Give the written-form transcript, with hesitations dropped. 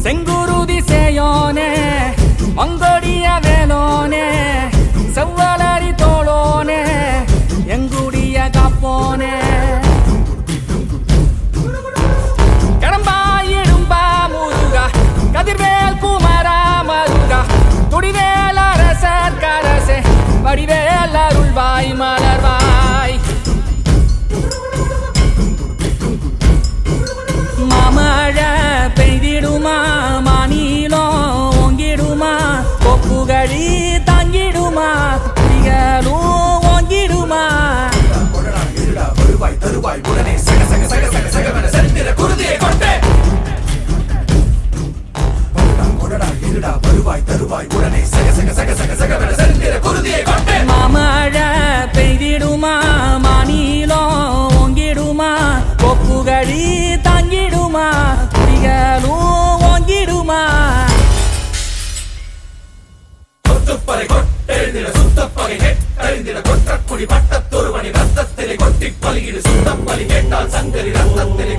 செங்குருதி சேயோனே மங்கோடிய வேலோனே செவ்வலரி தோளோனே எங்குடிய காப்போனே கடம்பாயிடும்பா முருகா கதிர்வேல் குமரா மருகா துடிவேல் அரசர் கரசே வடிவேல் அருள்வாய் மலர்வாய் மாமழை பெய்திடுமா மாநிலம் ஓங்கிடுமா கொப்புகழி தாங்கிடுமா புலிகளும் ஓங்கிடுமா வருவாய் தருவாய் உடனே சக சக சக சக சகவென செந்திர குருதியை கொண்டே கொடடா இருடா வருவாய் தருவாய் உடனே சக சக சக சக சகவென செந்திர குருதியை கொண்டே மாமழை பெய்திடுமா மாநிலம் ஓங்கிடுமா கொப்புகழி தாங்கிடுமா புலிகளும் ஓங்கிடுமா கொத்துப்பறை கொட்டெழுந்திட சுத்தப்பகை கேட்டறிந்திட கொற்றக்குடி பட்டத்தொருவனி ரத்தத்திலே கொட்டி பலியிடு சுத்தப்பலி கேட்டால் சங்கரி ரத்தத்திலே